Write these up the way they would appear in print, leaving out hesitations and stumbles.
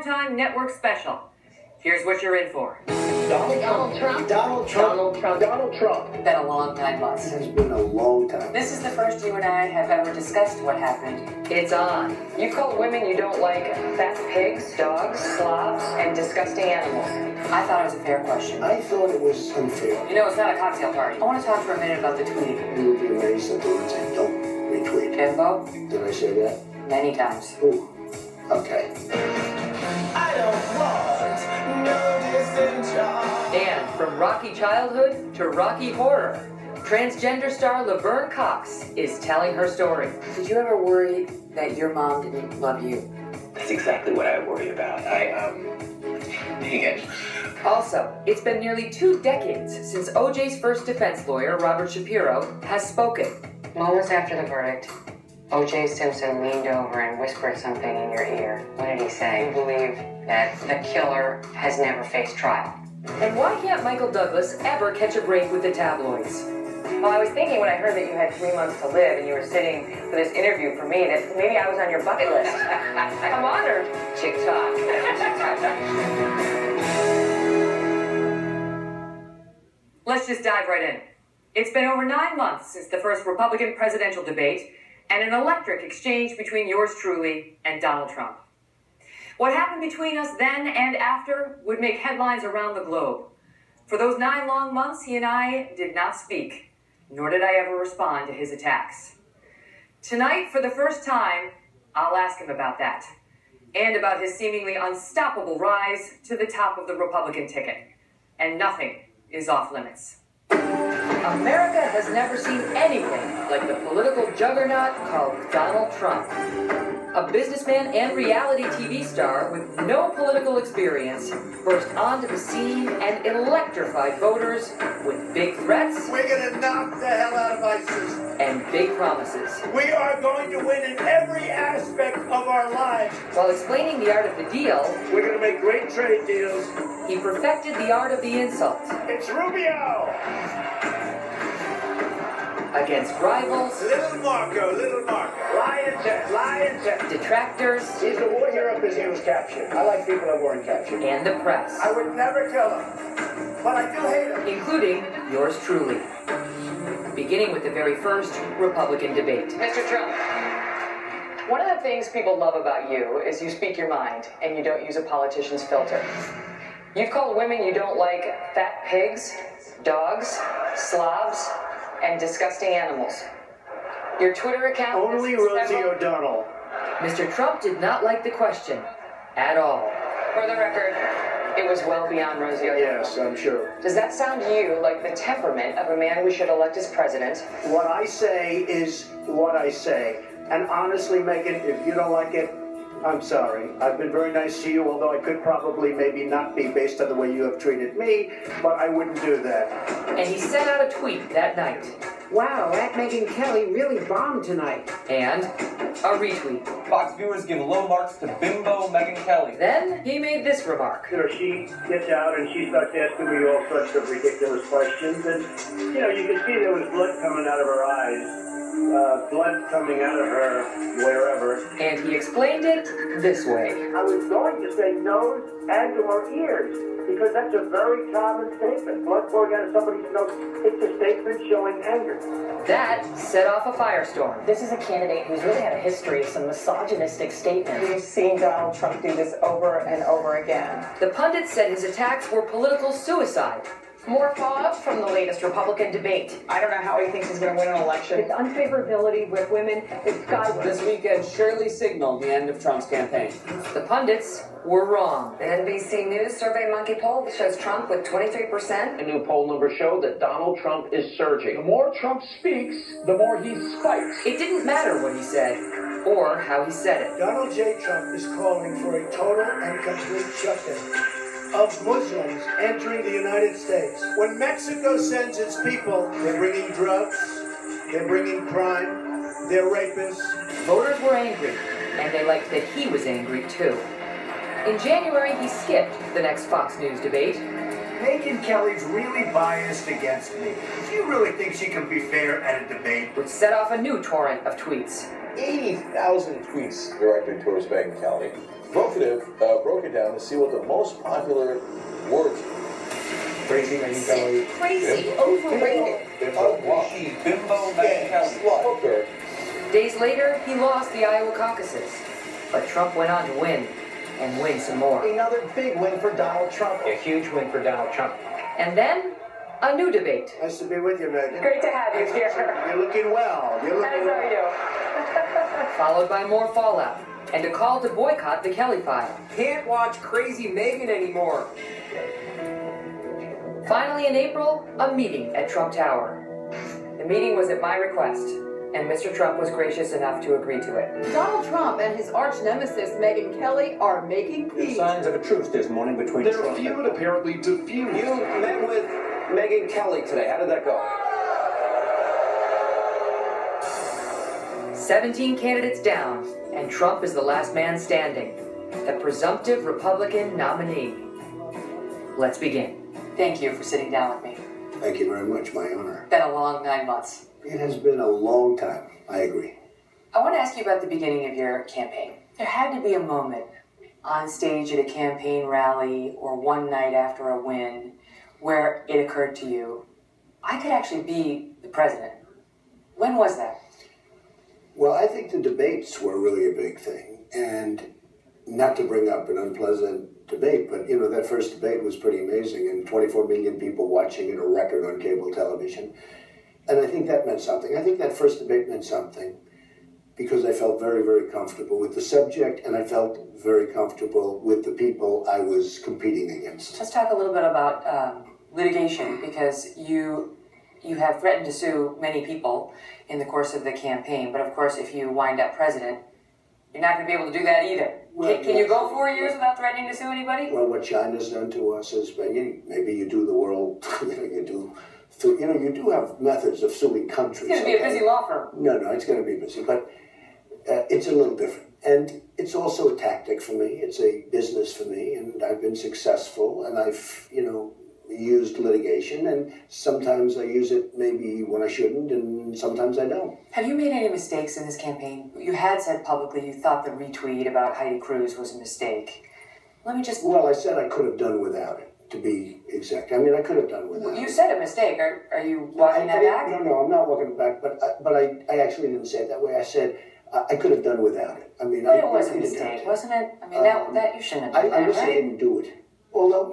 primetime network special. Here's what you're in for. Donald Trump? Donald Trump. Donald Trump. Donald Trump. Been a long time, boss. It has been a long time. This is the first you and I have ever discussed what happened. It's on. You call women you don't like fat pigs, dogs, slobs, and disgusting animals. I thought it was a fair question. I thought it was unfair. You know, it's not a cocktail party. I want to talk for a minute about the tweeting. You would be amazed at the words I don't retweet. Bimbo? Did I say that? Many times. Ooh. Okay. I don't want no distant job. And from rocky childhood to rocky horror, transgender star Laverne Cox is telling her story. Did you ever worry that your mom didn't love you? That's exactly what I worry about. Megyn. Also, it's been nearly 2 decades since OJ's first defense lawyer, Robert Shapiro, has spoken. Moments after the verdict, O.J. Simpson leaned over and whispered something in your ear. What did he say? You believe that the killer has never faced trial. And why can't Michael Douglas ever catch a break with the tabloids? Well, I was thinking when I heard that you had 3 months to live and you were sitting for this interview for me, that maybe I was on your bucket list. I'm honored. TikTok. Let's just dive right in. It's been over 9 months since the first Republican presidential debate and an electric exchange between yours truly and Donald Trump. What happened between us then and after would make headlines around the globe. For those 9 long months, he and I did not speak, nor did I ever respond to his attacks. Tonight, for the first time, I'll ask him about that, and about his seemingly unstoppable rise to the top of the Republican ticket. And nothing is off limits. America has never seen anything like the political juggernaut called Donald Trump. A businessman and reality TV star with no political experience burst onto the scene and electrified voters with big threats. We're gonna knock the hell out of ISIS. And big promises. We are going to win in every aspect of our lives. While explaining the art of the deal, We're gonna make great trade deals. he perfected the art of the insult. It's Rubio. Against rivals, Little Marco. Lion Jet. detractors, He's a war hero because he was captured. I like people that weren't captured. and the press, I would never kill him, but I do hate him. including yours truly. Beginning with the very first Republican debate. Mr. Trump, one of the things people love about you is you speak your mind and you don't use a politician's filter. You've called women you don't like fat pigs, dogs, slobs, and disgusting animals. Your Twitter account... Only lists Rosie several- O'Donnell. Mr. Trump did not like the question at all. For the record, it was well beyond Rosie O'Donnell. Yes, I'm sure. Does that sound to you like the temperament of a man we should elect as president? What I say is what I say. And honestly, Megyn, if you don't like it, I'm sorry. I've been very nice to you, although I could probably maybe not be based on the way you have treated me, but I wouldn't do that. And he sent out a tweet that night. Wow, that Megyn Kelly really bombed tonight. And a retweet. Fox viewers give low marks to bimbo Megyn Kelly. Then he made this remark. She gets out and she starts asking me all sorts of ridiculous questions, and you can see there was blood coming out of her eyes, blood coming out of her wherever. And he explained it this way. I was going to say nose and or ears, because that's a very common statement. Blood pouring out of somebody's nose. It's a statement showing anger. That set off a firestorm. This is a candidate who's really had a history of some misogynistic statements. We've seen Donald Trump do this over and over again. The pundits said his attacks were political suicide. More fallout from the latest Republican debate. I don't know how he thinks he's going to win an election. His unfavorability with women is skyward. This weekend surely signaled the end of Trump's campaign. The pundits were wrong. An NBC News Survey Monkey poll shows Trump with 23%. A new poll numbers show that Donald Trump is surging. The more Trump speaks, the more he spikes. It didn't matter what he said or how he said it. Donald J. Trump is calling for a total and complete shutdown of Muslims entering the United States. When Mexico sends its people, they're bringing drugs, they're bringing crime, they're rapists. Voters were angry, and they liked that he was angry too. In January, he skipped the next Fox News debate. Megyn Kelly's really biased against me. Do you really think she can be fair at a debate? Which set off a new torrent of tweets. 80,000 tweets directed towards Megyn Kelly. Vote provocative, broke it down to see what the most popular words are. Crazy Megyn Kelly. Crazy, overrated. Bimbo Megyn Kelly. Days later, he lost the Iowa caucuses. But Trump went on to win, and win some more. Another big win for Donald Trump. A huge win for Donald Trump. And then, a new debate. Nice to be with you, Megyn. Great to have you here. You're looking well. You're looking As are you. Followed by more fallout, and a call to boycott the Kelly file. Can't watch Crazy Megyn anymore. Finally, in April, a meeting at Trump Tower. The meeting was at my request, and Mr. Trump was gracious enough to agree to it. Donald Trump and his arch nemesis Megyn Kelly are making peace. Signs of a truce this morning between Their Trump feud apparently diffused. You met with Megyn Kelly today. How did that go? 17 candidates down, and Trump is the last man standing, the presumptive Republican nominee. Let's begin. Thank you for sitting down with me. Thank you very much. My honor. It's been a long 9 months. It has been a long time. I agree. I want to ask you about the beginning of your campaign. There had to be a moment on stage at a campaign rally or one night after a win where it occurred to you, I could actually be the president. When was that? Well, I think the debates were really a big thing. And not to bring up an unpleasant debate, but, you know, that first debate was pretty amazing. And 24 million people watching it, a record on cable television. And I think that meant something. I think that first debate meant something because I felt very, very comfortable with the subject, and I felt very comfortable with the people I was competing against. Let's talk a little bit about litigation, because you have threatened to sue many people in the course of the campaign. But of course, if you wind up president, you're not going to be able to do that either. Well, can you go 4 years without threatening to sue anybody? Well, what China's done to us is maybe you do the world, you do have methods of suing countries. It's going to be a busy law firm. No, it's going to be busy, but it's a little different. And it's also a tactic for me. It's a business for me, and I've been successful, and I've, used litigation, and sometimes I use it maybe when I shouldn't, and sometimes I don't. Have you made any mistakes in this campaign? You had said publicly you thought the retweet about Heidi Cruz was a mistake. Well, I said I could have done without it, to be exact. I mean, I could have done without it. You said a mistake. Are you walking that back? No, I'm not walking it back, but I actually didn't say it that way. I said I could have done without it. I mean, but it was a mistake, wasn't it? I mean, that you shouldn't have done that, right? I didn't do it. Although,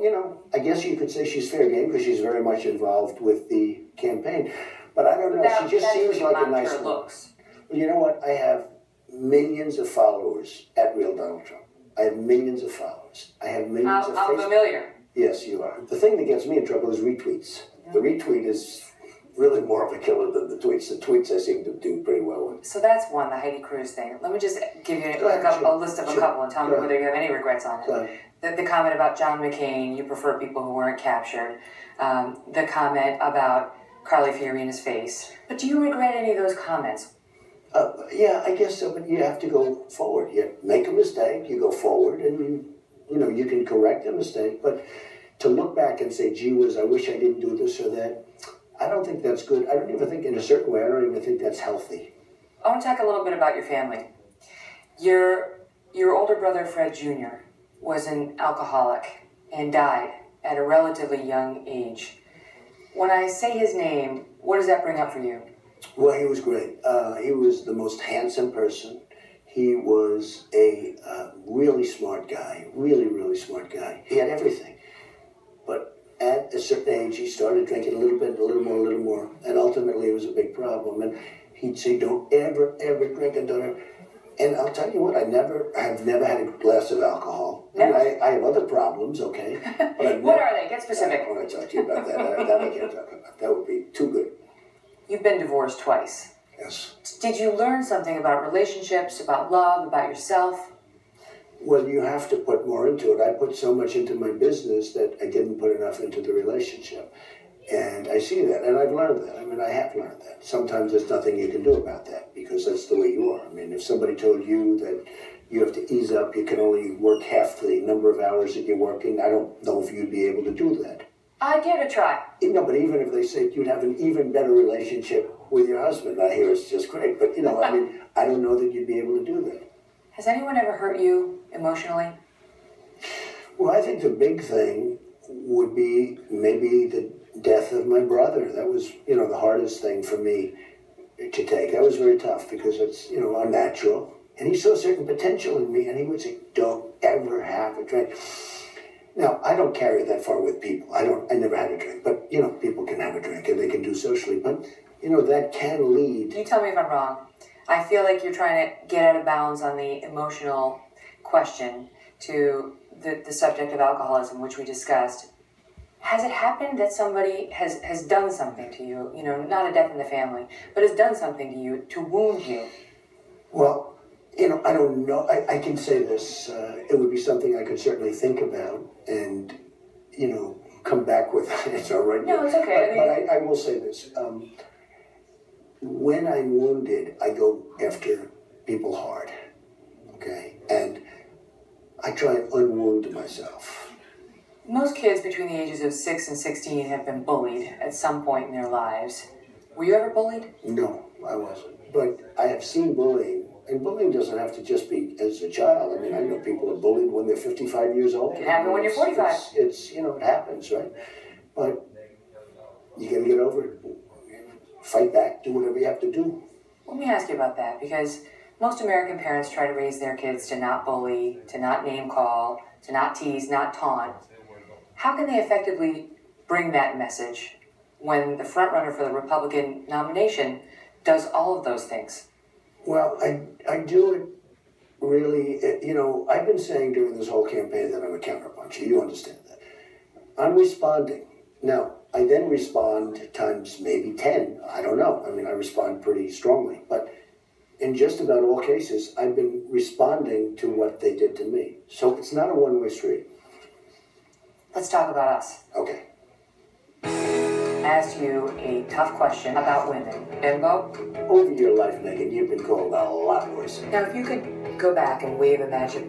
I guess you could say she's fair game because she's very much involved with the campaign. But I don't know. She just seems like a nice looks. Well, you know what? I have millions of followers at Real Donald Trump. I have millions of followers. I have millions of I'm familiar. Yes, you are. The thing that gets me in trouble is retweets. Yeah. The retweet is really more of a killer than the tweets. The tweets I seem to do pretty well with. So that's one, the Heidi Cruz thing. Let me just give you a list of a couple and tell me whether you have any regrets on it. The comment about John McCain, you prefer people who weren't captured. The comment about Carly Fiorina's face. But do you regret any of those comments? Yeah, I guess so, but you have to go forward. You make a mistake, you go forward, and you can correct a mistake. But to look back and say, gee whiz, I wish I didn't do this or that, I don't think that's good. I don't even think, in a certain way, I don't even think that's healthy. I want to talk a little bit about your family. Your older brother, Fred Jr., was an alcoholic and died at a relatively young age. When I say his name, what does that bring up for you? Well, he was great. He was the most handsome person. He was a really smart guy, really, really smart guy. He had everything. But at a certain age, he started drinking a little bit, a little more, and ultimately it was a big problem. And he'd say, don't ever, ever drink a dinner. And I'll tell you what, I've never had a glass of alcohol. I mean, I have other problems, okay? But what are they? Get specific. I want to talk to you about that. That I can't talk about. That would be too good. You've been divorced twice. Yes. Did you learn something about relationships, about love, about yourself? Well, you have to put more into it. I put so much into my business that I didn't put enough into the relationship. And I see that, and I've learned that. I mean, I have learned that. Sometimes there's nothing you can do about that because that's the way you are. I mean, if somebody told you that you have to ease up, you can only work half the number of hours that you're working, I don't know if you'd be able to do that. I'd give it a try. No, but even if they say you'd have an even better relationship with your husband, I hear it's just great. But, I mean, I don't know that you'd be able to do that. Has anyone ever hurt you emotionally? Well, I think the big thing would be maybe the death of my brother. That was, the hardest thing for me to take. That was very tough because it's, unnatural. And he saw certain potential in me, and he would say, don't ever have a drink. Now, I don't carry it that far with people. I never had a drink. But, people can have a drink and they can do socially. But, that can lead. You tell me if I'm wrong. I feel like you're trying to get out of bounds on the emotional question to the subject of alcoholism, which we discussed. Has it happened that somebody has done something to you, not a death in the family, but has done something to you to wound you? Well, I don't know. I can say this. It would be something I could certainly think about and, come back with. It's all right. No, it's okay. But I will say this. When I'm wounded, I go after people hard. Okay? And I try and unwound myself. Most kids between the ages of 6 and 16 have been bullied at some point in their lives. Were you ever bullied? No, I wasn't. But I have seen bullying. And bullying doesn't have to just be as a child. I mean, I know people are bullied when they're 55 years old. It can happen when you're 45. It's it happens, right? But you got to get over it. Fight back, do whatever you have to do. Let me ask you about that, because most American parents try to raise their kids to not bully, to not name call, to not tease, not taunt. How can they effectively bring that message when the frontrunner for the Republican nomination does all of those things? Well, I do it really, I've been saying during this whole campaign that I'm a counterpuncher. You understand that. I'm responding. Now, I then respond times maybe 10. I don't know. I mean, I respond pretty strongly. But in just about all cases, I've been responding to what they did to me. So it's not a one-way street. Let's talk about us. Okay. I asked you a tough question about women. Bimbo? Over your life, Megyn, you've been called a lot worse. Now, if you could go back and wave a magic